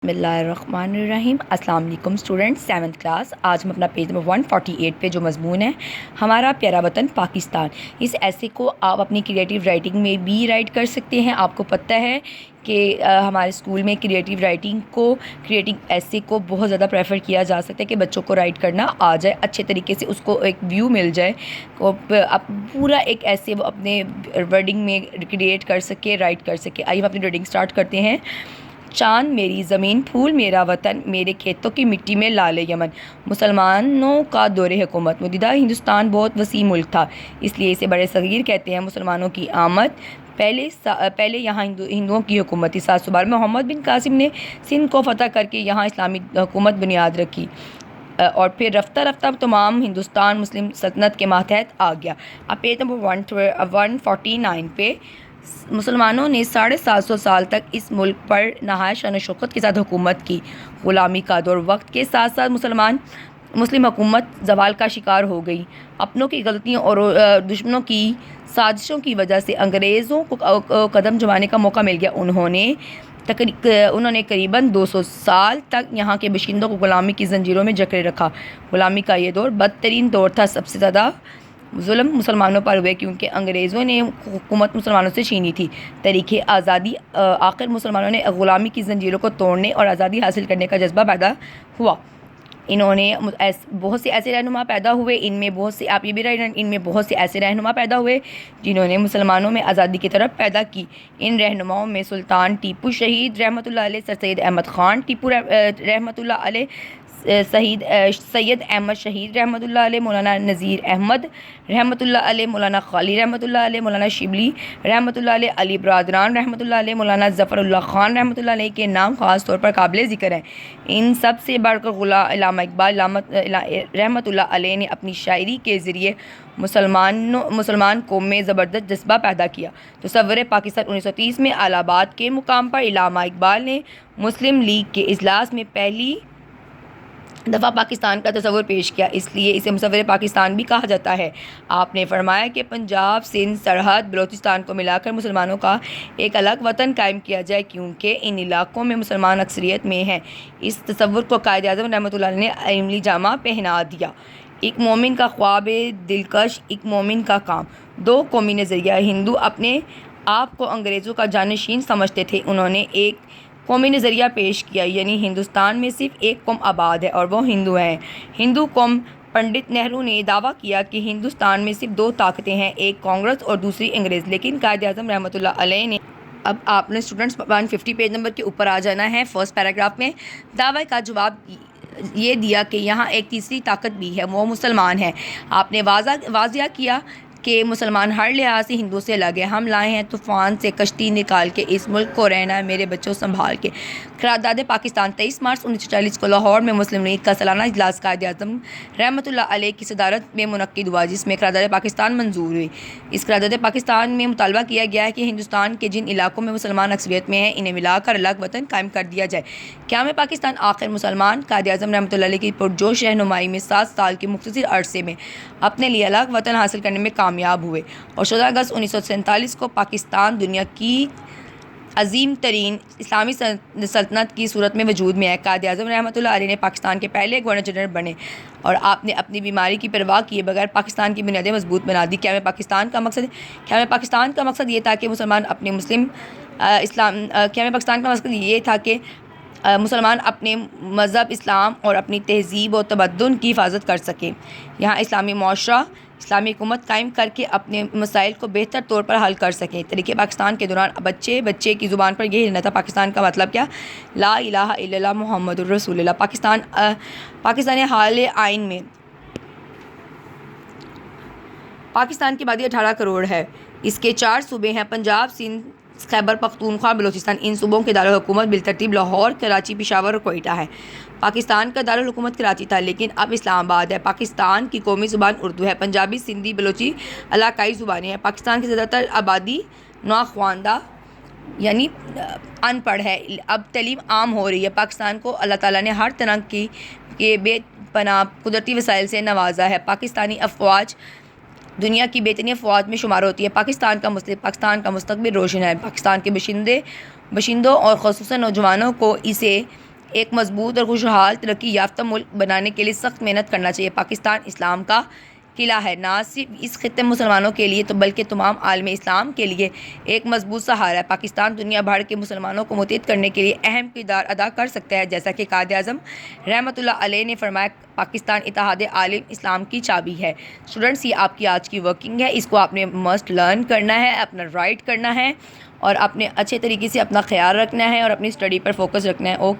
بسم اللہ الرحمن الرحیم۔ السلام علیکم اسٹوڈنٹس، 7th کلاس۔ آج ہم اپنا پیج نمبر 148 پہ جو مضمون ہے ہمارا پیارا وطن پاکستان، اس ایسے کو آپ اپنی کریٹیو رائٹنگ میں بھی رائٹ کر سکتے ہیں۔ آپ کو پتہ ہے کہ ہمارے اسکول میں کریٹیو رائٹنگ کو ایسے کو بہت زیادہ پریفر کیا جا سکتا ہے کہ بچوں کو رائٹ کرنا آ جائے اچھے طریقے سے، اس کو ایک ویو مل جائے، پورا ایک ایسے وہ اپنے ورڈنگ میں کریٹ کر سکے، رائٹ کر سکے۔ آئیے ہم اپنی ریڈنگ سٹارٹ کرتے ہیں۔ چاند میری زمین، پھول میرا وطن، میرے کھیتوں کی مٹی میں لال یمن، مسلمانوں کا دور حکومت۔ متحدہ ہندوستان بہت وسیع ملک تھا، اس لیے اسے بڑے صغیر کہتے ہیں۔ مسلمانوں کی آمد، پہلے یہاں ہندوؤں کی حکومت تھی۔ 712 میں محمد بن قاسم نے سندھ کو فتح کر کے یہاں اسلامی حکومت بنیاد رکھی، اور پھر رفتہ رفتہ تمام ہندوستان مسلم سلطنت کے ماتحت آ گیا۔ اب پیج نمبر 149 پہ مسلمانوں نے 750 سال تک اس ملک پر نہایت شان و شوکت کے ساتھ حکومت کی۔ غلامی کا دور، وقت کے ساتھ ساتھ مسلم حکومت زوال کا شکار ہو گئی۔ اپنوں کی غلطیوں اور دشمنوں کی سازشوں کی وجہ سے انگریزوں کو قدم جمانے کا موقع مل گیا۔ انہوں نے قریباً 200 سال تک یہاں کے باشندوں کو غلامی کی زنجیروں میں جکڑے رکھا۔ غلامی کا یہ دور بدترین دور تھا۔ سب سے زیادہ ظلم مسلمانوں پر ہوئے کیونکہ انگریزوں نے حکومت مسلمانوں سے چھینی تھی۔ تاریخ آزادی، آخر مسلمانوں نے غلامی کی زنجیروں کو توڑنے اور آزادی حاصل کرنے کا جذبہ پیدا ہوا۔ انہوں نے بہت سے ایسے رہنما پیدا ہوئے، ان میں بہت سے ایسے رہنما پیدا ہوئے جنہوں نے مسلمانوں میں آزادی کی طرف پیدا کی۔ ان رہنماؤں میں سلطان ٹیپو شہید رحمۃ اللہ علیہ، سر سید احمد خان ٹیپو رحمۃ اللہ علیہ، سید احمد شہید رحمۃ اللہ علیہ، مولانا نذیر احمد رحمۃ اللہ علیہ، مولانا خالی رحمۃ اللہ علیہ، مولانا شبلی رحمۃ اللہ علیہ، علی برادران رحمۃ اللہ علیہ، مولانا ظفر اللہ خان رحمۃ اللہ علیہ کے نام خاص طور پر قابل ذکر ہیں۔ ان سب سے بڑھ کر علامہ اقبال رحمۃ اللہ علیہ نے اپنی شاعری کے ذریعے مسلمان قوم میں زبردست جذبہ پیدا کیا۔ تصور پاکستان 1930 میں الہ آباد کے مقام پر علامہ اقبال نے مسلم لیگ کے اجلاس میں پہلی دفعہ پاکستان کا تصور پیش کیا، اس لیے اسے مصور پاکستان بھی کہا جاتا ہے۔ آپ نے فرمایا کہ پنجاب، سندھ، سرحد، بلوچستان کو ملا کر مسلمانوں کا ایک الگ وطن قائم کیا جائے، کیونکہ ان علاقوں میں مسلمان اکثریت میں ہیں۔ اس تصور کو قائد اعظم رحمۃ اللہ علیہ نے عملی جامہ پہنا دیا۔ ایک مومن کا خواب دلکش، ایک مومن کا کام، دو قومی نظریہ۔ ہندو اپنے آپ کو انگریزوں کا جانشین سمجھتے تھے، انہوں نے ایک قومی نظریہ پیش کیا، یعنی ہندوستان میں صرف ایک قوم آباد ہے اور وہ ہندو ہیں۔ ہندو قوم۔ پنڈت نہرو نے دعویٰ کیا کہ ہندوستان میں صرف دو طاقتیں ہیں، ایک کانگریس اور دوسری انگریز، لیکن قائد اعظم رحمۃ اللہ علیہ نے اب آپ نے اسٹوڈنٹس 150 پیج نمبر کے اوپر آ جانا ہے۔ فرسٹ پیراگراف میں دعوے کا جواب یہ دیا کہ یہاں ایک تیسری طاقت بھی ہے، وہ مسلمان ہیں۔ آپ نے واضح کیا کہ مسلمان ہر لحاظ سے ہندو سے الگ ہے۔ ہم لائے ہیں طوفان سے کشتی نکال کے، اس ملک کو رہنا ہے میرے بچوں سنبھال کے۔ قرارداد پاکستان 23 مارچ 1940 کو لاہور میں مسلم لیگ کا سالانہ اجلاس قائد اعظم رحمۃ اللہ علیہ کی صدارت میں منعقد ہوا، جس میں قرارداد پاکستان منظور ہوئی۔ اس قرارداد پاکستان میں مطالبہ کیا گیا ہے کہ ہندوستان کے جن علاقوں میں مسلمان اکثریت میں ہیں، انہیں ملا کر الگ وطن قائم کر دیا جائے۔ قیام پاکستان آخر مسلمان قائد اعظم رحمۃ اللہ علیہ کی پرجوش رہنمائی میں 7 سال کے مختصر عرصے میں اپنے لیے الگ وطن حاصل کرنے میں کامیاب ہوئے، اور 14 اگست 1947 کو پاکستان دنیا کی عظیم ترین اسلامی سلطنت کی صورت میں وجود میں آئے۔ قائد اعظم رحمۃ اللہ علیہ نے پاکستان کے پہلے گورنر جنرل بنے، اور آپ نے اپنی بیماری کی پرواہ کیے بغیر پاکستان کی بنیادیں مضبوط بنا دی۔ قیام پاکستان کا مقصد یہ تھا کہ مسلمان اپنے مذہب اسلام اور اپنی تہذیب و تمدن کی حفاظت کر سکیں، یہاں اسلامی معاشرہ، اسلامی حکومت قائم کر کے اپنے مسائل کو بہتر طور پر حل کر سکیں۔ تحریک پاکستان کے دوران بچے کی زبان پر یہی رہنا تھا، پاکستان کا مطلب کیا؟ لا الہ الا اللہ محمد الرسول اللہ۔ پاکستانی حال آئین میں پاکستان کی آبادی 18 کروڑ ہے۔ اس کے 4 صوبے ہیں، پنجاب، سندھ، خیبر پختونخوا، بلوچستان۔ ان صوبوں کے دارالحکومت بالترتیب لاہور، کراچی، پشاور اور کوئٹہ ہے۔ پاکستان کا دارالحکومت کراچی تھا، لیکن اب اسلام آباد ہے۔ پاکستان کی قومی زبان اردو ہے، پنجابی، سندھی، بلوچی علاقائی زبانیں ہیں۔ پاکستان کی زیادہ تر آبادی ناخواندہ یعنی ان پڑھ ہے۔ اب تعلیم عام ہو رہی ہے۔ پاکستان کو اللہ تعالیٰ نے ہر طرح کی بے پناہ قدرتی وسائل سے نوازا ہے۔ پاکستانی افواج دنیا کی بہترین افواج میں شمار ہوتی ہے۔ پاکستان کا مستقبل روشن ہے۔ پاکستان کے باشندوں اور خصوصاً نوجوانوں کو اسے ایک مضبوط اور خوشحال ترقی یافتہ ملک بنانے کے لیے سخت محنت کرنا چاہیے۔ پاکستان اسلام کا قلعہ ہے، نہ صرف اس خطے مسلمانوں کے لیے تو بلکہ تمام عالم اسلام کے لیے ایک مضبوط سہارا ہے۔ پاکستان دنیا بھر کے مسلمانوں کو متحد کرنے کے لیے اہم کردار ادا کر سکتا ہے، جیسا کہ قائد اعظم رحمۃ اللہ علیہ نے فرمایا، پاکستان اتحاد عالم اسلام کی چابی ہے۔ اسٹوڈنٹس، یہ آپ کی آج کی ورکنگ ہے، اس کو آپ نے مسٹ لرن کرنا ہے، اپنا رائٹ کرنا ہے اور اپنے اچھے طریقے سے اپنا خیال رکھنا ہے اور اپنی اسٹڈی پر فوکس رکھنا ہے۔ اوکے۔